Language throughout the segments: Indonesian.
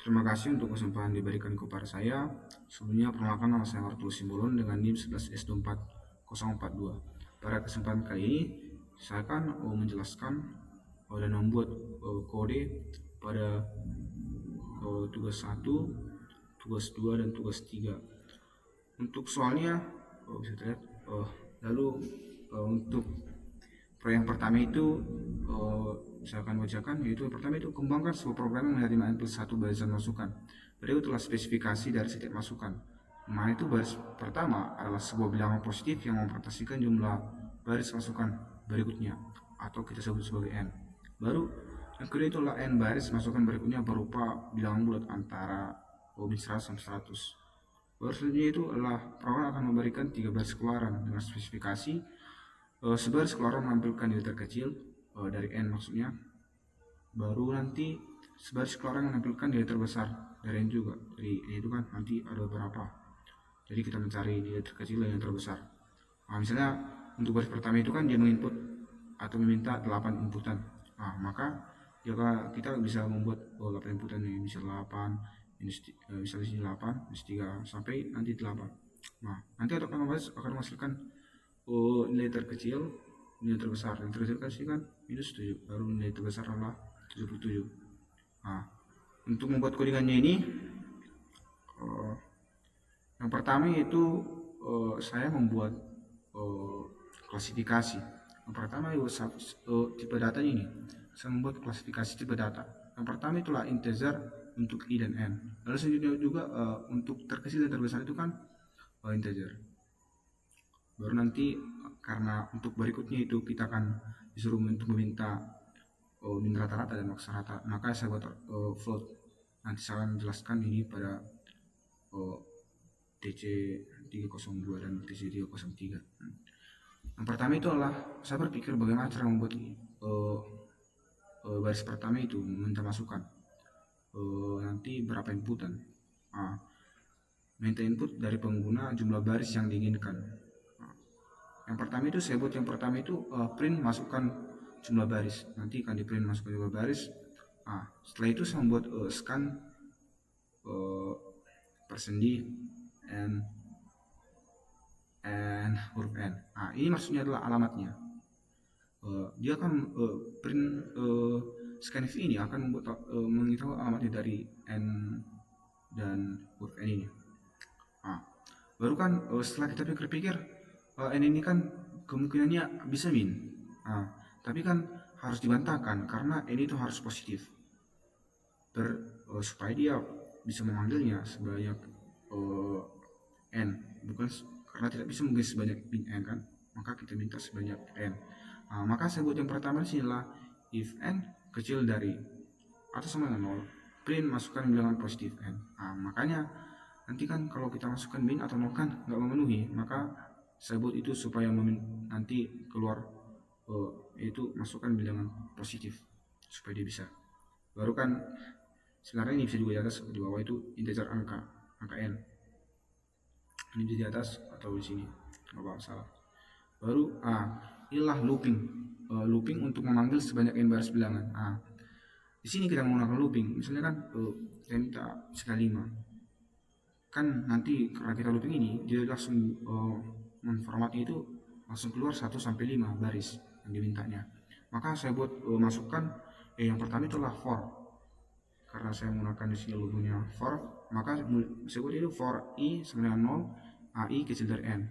Terima kasih untuk kesempatan diberikan kepada saya. Sebelumnya perkenalkan, nama saya Arthur Simbolon dengan NIM 11S24042. Pada kesempatan kali ini saya akan menjelaskan dan membuat kode pada tugas 1, tugas 2, dan tugas 3. Untuk soalnya bisa terlihat. Lalu untuk proyek yang pertama itu saya akan bacakan, yaitu yang pertama itu kembangkan sebuah program yang menerima N plus 1 barisan masukan. Berikut adalah spesifikasi dari setiap masukan. Mana itu baris pertama adalah sebuah bilangan positif yang memproporsikan jumlah baris masukan berikutnya, atau kita sebut sebagai N. Baru yang kedua itu adalah N baris masukan berikutnya berupa bilangan bulat antara min 100 sampai 100. Baru selanjutnya itu adalah program akan memberikan 3 baris keluaran dengan spesifikasi sebaris keluaran menampilkan nilai terkecil dari N maksudnya. Baru nanti sebaris keluaran menampilkan nilai terbesar dari N juga. Jadi itu kan nanti ada beberapa. Jadi kita mencari nilai terkecil dan yang terbesar. Nah, misalnya untuk baris pertama itu kan dia menginput atau meminta 8 inputan. Nah, maka jika kita bisa membuat 8 inputan ini, bisa 8, bisa di sini 8, minus 3 sampai nanti 8. Nah, nanti akan menghasilkan nilai terkecil, nilai terbesar. Yang terkecil kan minus 7, baru nilai terbesar adalah 77. Nah, untuk membuat codingannya ini yang pertama yaitu saya membuat klasifikasi. Yang pertama itu tipe data ini. Saya membuat klasifikasi tipe data. Yang pertama itulah integer untuk I dan N. Lalu selanjutnya juga untuk terkecil dan terbesar itu kan integer. Baru nanti karena untuk berikutnya itu kita akan disuruh untuk meminta min rata-rata dan maksa rata, maka saya buat float. Nanti saya akan menjelaskan ini pada TC302 dan TC303. Yang pertama itu adalah saya berpikir bagaimana cara membuat baris pertama itu meminta masukan nanti berapa inputan. Minta input dari pengguna jumlah baris yang diinginkan. Yang pertama itu saya buat yang pertama itu print masukkan jumlah baris. Nanti akan di print masukkan jumlah baris. Setelah itu saya membuat scan %d and huruf N. Ini maksudnya adalah alamatnya. Dia akan print scanf ini akan membuat mengetahui alamatnya dari N dan huruf N ini. Baru kan setelah kita pikir-pikir N ini kan kemungkinannya bisa min. Tapi kan harus dibantahkan karena N itu harus positif. Supaya dia bisa memanggilnya sebanyak N, bukan karena tidak bisa mungkin sebanyak min N kan, maka kita minta sebanyak N. Maka saya buat yang pertama di sini adalah if N kecil dari atau sama dengan 0, print masukkan bilangan positif N. Makanya nanti kan kalau kita masukkan min atau 0 kan nggak memenuhi, maka saya buat itu supaya nanti keluar itu masukkan bilangan positif supaya dia bisa. Baru kan sebenarnya ini bisa juga di atas, di bawah itu integer angka N. Ini di atas atau di sini, nggak salah. Baru inilah looping. Looping untuk memanggil sebanyak n baris bilangan. Di sini kita menggunakan looping. Misalnya kan saya minta sekali 5. Kan nanti karena kita looping ini dia langsung menformatnya itu langsung keluar 1 sampai 5 baris yang dimintanya. Maka saya buat masukkan yang pertama itulah for. Karena saya menggunakan di sini logonya for, maka saya buat itu for I sama dengan 0, AI kecil dari N.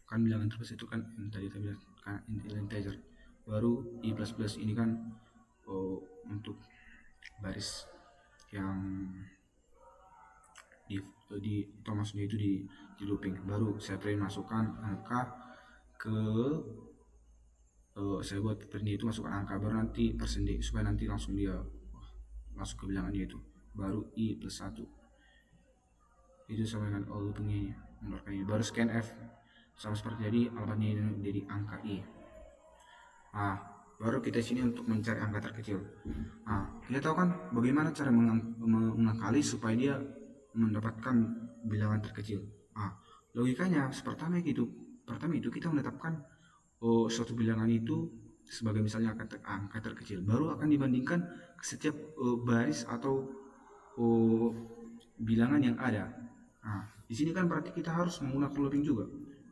Kan bilangan terbesar itu kan N tadi kita bilang kan integer. Baru I++ ini kan untuk baris yang di maksudnya itu di looping. Baru saya print masukkan angka ke saya buat print itu masukkan angka, baru nanti %d supaya nanti langsung dia masuk ke bilangannya itu. Baru I+1 itu sama dengan loopingnya ini. Baru scan F sama seperti tadi, alamatnya ini jadi angka I. Baru kita sini untuk mencari angka terkecil. Kita tahu kan bagaimana cara mengakali supaya dia mendapatkan bilangan terkecil. Logikanya pertama itu kita menetapkan suatu bilangan itu sebagai misalnya angka terkecil, baru akan dibandingkan setiap baris atau bilangan yang ada. Nah, di sini kan berarti kita harus menggunakan looping juga.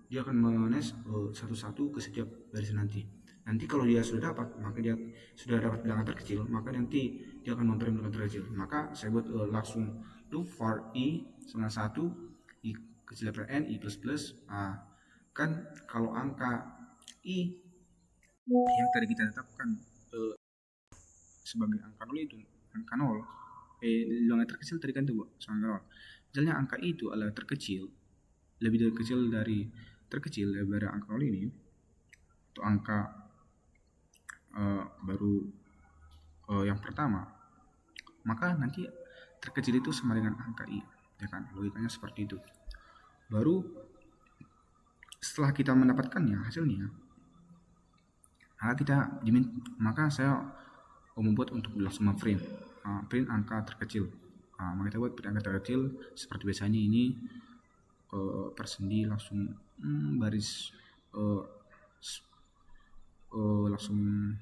Dia akan menes satu-satu ke setiap barisan nanti. Nanti kalau dia sudah dapat, maka dia sudah dapat bilangan terkecil, maka nanti dia akan memprint bilangan terkecil. Maka saya buat langsung loop for i sama 1 i kecil daripada n i plus plus. Nah, kan kalau angka i yang tadi kita tetapkan sebagai angka 0 itu angka 0 bilangan terkecil tadi kan itu angka 0. Misalnya angka i itu adalah terkecil, lebih dari kecil dari terkecil daripada angka 0 ini, atau angka baru yang pertama, maka nanti terkecil itu sama dengan angka i, ya kan? Logikanya seperti itu. Baru setelah kita mendapatkannya hasilnya, maka saya membuat untuk langsung print angka terkecil. Maka kita buat print angka terkecil seperti biasanya ini persendi langsung baris langsung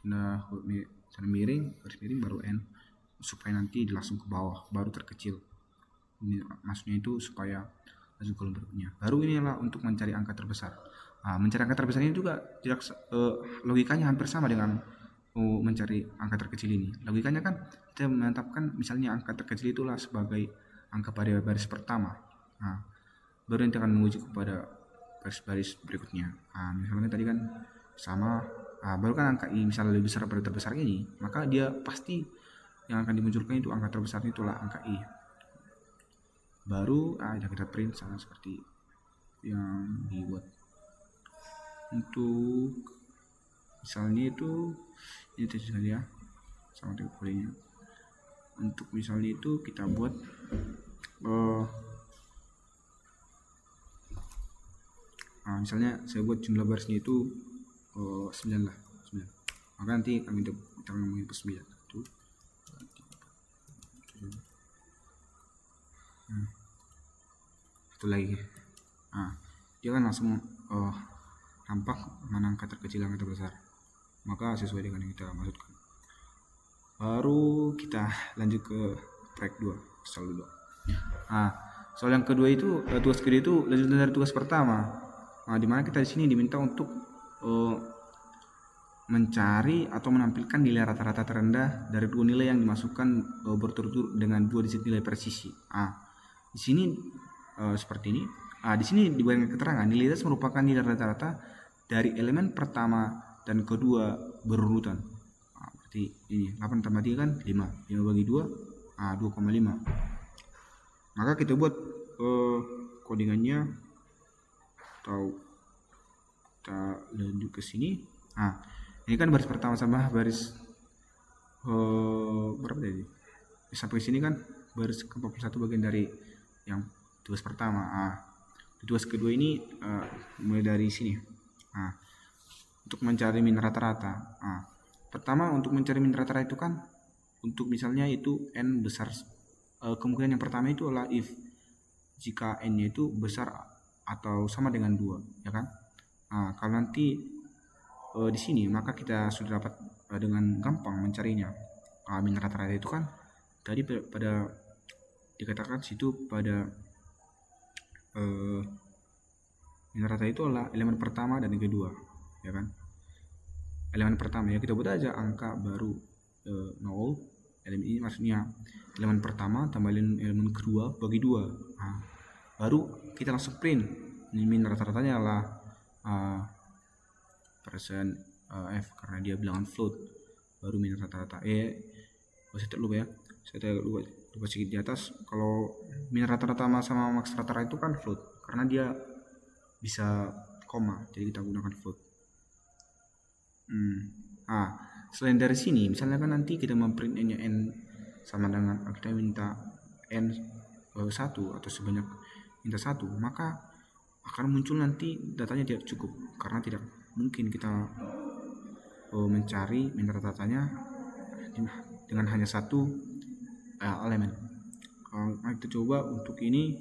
tanda miring, garis miring baru n, supaya nanti langsung ke bawah baru terkecil. Ini maksudnya itu supaya masuk kolom berikutnya. Baru inilah untuk mencari angka terbesar. Mencari angka terbesar ini juga tidak logikanya hampir sama dengan mencari angka terkecil ini. Logikanya kan kita menetapkan misalnya angka terkecil itulah sebagai angka pada baris pertama. Baru nanti akan menguji kepada baris-baris berikutnya. Misalnya tadi kan sama, baru kan angka i misalnya lebih besar pada terbesar ini, maka dia pasti yang akan dimunculkan itu angka terbesarnya itulah angka i. Baru kita print sama seperti yang dibuat. Untuk misalnya itu ini saja sama dengan kodenya. Untuk misalnya itu kita buat misalnya saya buat jumlah barisnya itu 9 lah, 9. Maka nanti kita ngomongin ke 9 itu. Satu lagi, dia kan langsung nampak mana angka terkecil yang terbesar, maka sesuai dengan yang kita maksudkan. Baru kita lanjut ke track 2, soal 2. Soal yang kedua itu tugas kedua itu lanjutan dari tugas pertama. Dimana kita di sini diminta untuk mencari atau menampilkan nilai rata-rata terendah dari dua nilai yang dimasukkan berturut-turut dengan 2 digit nilai presisi. Di sini seperti ini. Di sini diberikan keterangan nilai atas merupakan nilai rata-rata dari elemen pertama dan kedua berurutan. Berarti ini 8 tambah 3 kan 5 bagi 2 2,5. Maka kita buat codingannya, atau kita lanjut ke sini. Ini kan baris pertama sama baris berapa tadi? Sampai sini kan baris ke-41 bagian dari yang tugas pertama. Tugas kedua ini mulai dari sini. Untuk mencari min rata-rata. Pertama untuk mencari min rata-rata itu kan untuk misalnya itu n besar, kemungkinan yang pertama itu adalah if jika n-nya itu besar atau sama dengan 2, ya kan? Kalau nanti di sini maka kita sudah dapat dengan gampang mencarinya. Min rata-rata itu kan tadi pada dikatakan situ pada min rata itu adalah elemen pertama dan yang kedua, ya kan? Elemen pertama ya kita buat aja angka baru 0. Elemen ini maksudnya elemen pertama tambah elemen kedua bagi 2. Baru kita langsung print. Ini min rata-ratanya adalah persen f karena dia bilangan float. Baru min rata-rata saya terlupa ya. Saya lupa sedikit di atas. Kalau min rata-rata sama max rata-rata itu kan float karena dia bisa koma, jadi kita gunakan float. Selain dari sini misalnya kan nanti kita memprint n-nya n sama dengan kita minta n 1 atau sebanyak minta 1, maka akan muncul nanti datanya tidak cukup karena tidak mungkin kita mencari min rata-ratanya dengan hanya satu elemen. Kita coba untuk ini,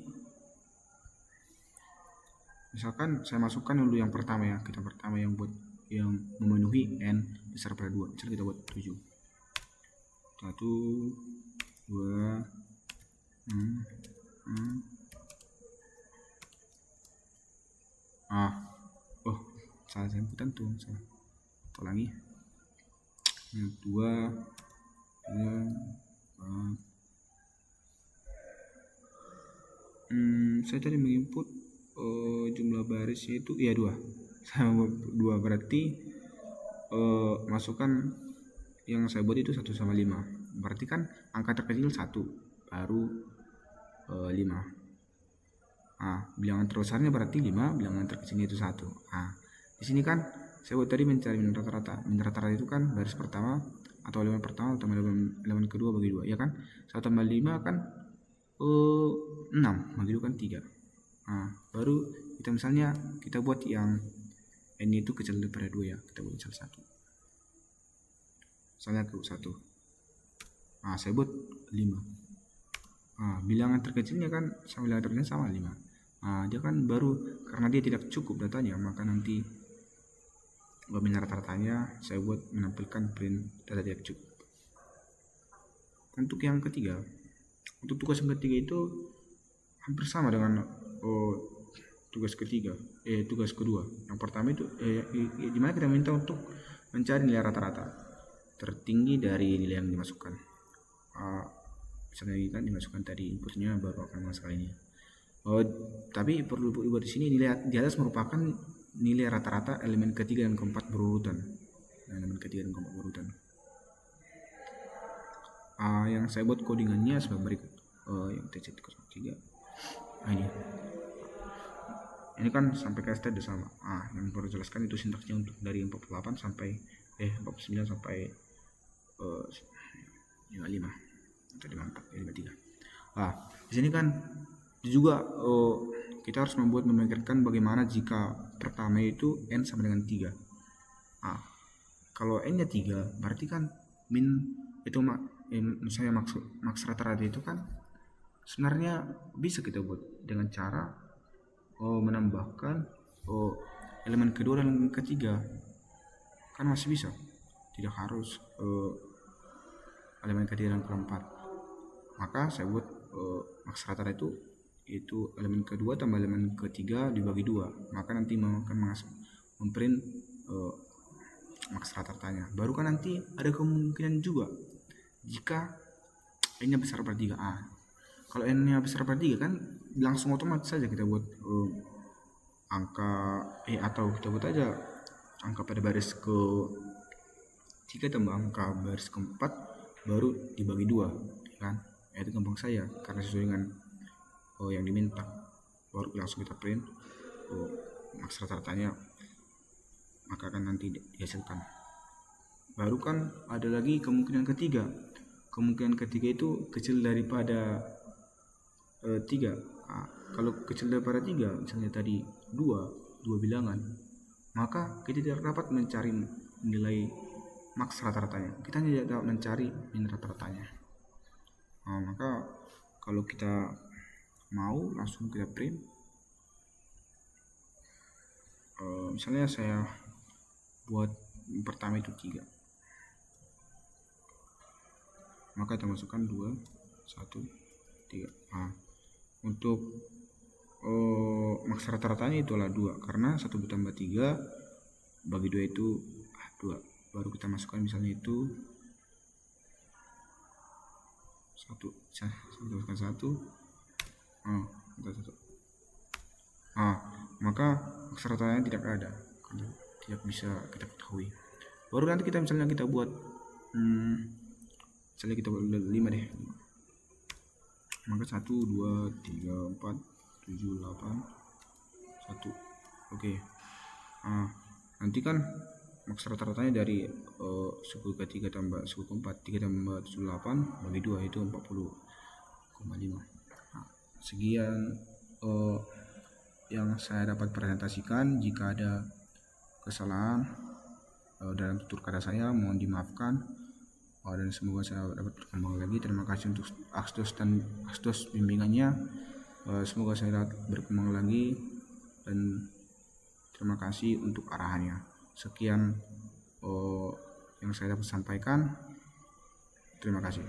misalkan saya masukkan dulu yang pertama ya, kita pertama yang buat yang memenuhi n besar pada 2, misalnya kita buat 7. 1, 2, oh salah inputan tuh, salah. Ulangi. 2, 3, 4. Saya tadi menginput jumlah barisnya itu ya 2. Sama 2 berarti masukkan yang saya buat itu 1 sama 5. Berarti kan angka terkecil 1 baru 5. Bilangan terbesarnya berarti 5, bilangan terkecilnya itu 1. Di sini kan saya buat tadi mencari min rata-rata. Min rata-rata itu kan baris pertama atau elemen pertama tambah elemen kedua bagi 2, ya kan? 1 tambah 5 kan 6 bagi 2 kan 3. Baru kita misalnya kita buat yang n itu kecil daripada 2 ya. Kita buat misal 1. Misalnya ke 1. Saya buat 5. Bilangan terkecilnya kan sama bilangan terkecilnya sama 5. Dia kan baru karena dia tidak cukup datanya, maka nanti min rata-ratanya saya buat menampilkan print data tidak cukup. Untuk yang ketiga, untuk tugas yang ketiga itu hampir sama dengan tugas kedua. Yang pertama itu dimana kita minta untuk mencari nilai rata-rata tertinggi dari nilai yang dimasukkan. Misalnya kan dimasukkan tadi inputnya baru akan masuk ini. Tapi perlu dibuat di sini nilai di atas merupakan nilai rata-rata elemen ketiga dan keempat berurutan. Yang saya buat codingannya sebagai berikut. Yang TC03. Ini kan sampai ke ST sama. Yang baru jelaskan itu sintaksnya untuk dari 48 sampai 49 sampai 55 atau 54, 53. Di sini kan juga kita harus memikirkan bagaimana jika pertama itu n sama dengan 3. Kalau n nya 3 berarti kan min itu saya maks rata-rata itu kan sebenarnya bisa kita buat dengan cara menambahkan elemen kedua dan elemen ketiga, kan masih bisa, tidak harus elemen ketiga dan keempat. Maka saya buat maks rata-rata itu elemen kedua tambah elemen ketiga dibagi 2, maka nanti akan memprint maks rata-ratanya. Baru kan nanti ada kemungkinan juga jika n nya besar pada 3. Kalau n nya besar pada 3 kan langsung otomatis saja kita buat angka atau kita buat aja angka pada baris ke 3 tambah angka baris keempat baru dibagi 2, kan? Itu gampang saya karena sesuai dengan yang diminta. Baru langsung kita print maks rata-ratanya, maka akan nanti dihasilkan. Baru kan ada lagi kemungkinan ketiga. Kemungkinan ketiga itu kecil daripada 3. Kalau kecil daripada 3, misalnya tadi 2 bilangan, maka kita tidak dapat mencari nilai maks rata-ratanya. Kita hanya dapat mencari min rata-ratanya. Maka kalau kita mau langsung kita print, misalnya saya buat pertama itu 3, maka kita masukkan 2, 1, 3. Untuk maks rata-ratanya itulah 2, karena 1 ditambah 3 bagi 2 itu 2. Baru kita masukkan misalnya itu 1. Saya masukkan 1. Maka maks rata-ratanya tidak ada, tidak bisa kita ketahui. Baru nanti kita misalnya kita buat misalnya kita buat 5 deh. Maka 1, 2, 3, 4, 7, 8, 1. Oke. Nanti kan maks rata-ratanya dari suku ke-3 tambah suku ke-4, 3 tambah 8 bagi 2 itu 40,5. Sekian yang saya dapat presentasikan. Jika ada kesalahan dalam tutur kata saya mohon dimaafkan, dan semoga saya dapat berkembang lagi. Terima kasih untuk asdos bimbingannya. Semoga saya dapat berkembang lagi dan terima kasih untuk arahannya. Sekian yang saya dapat sampaikan. Terima kasih.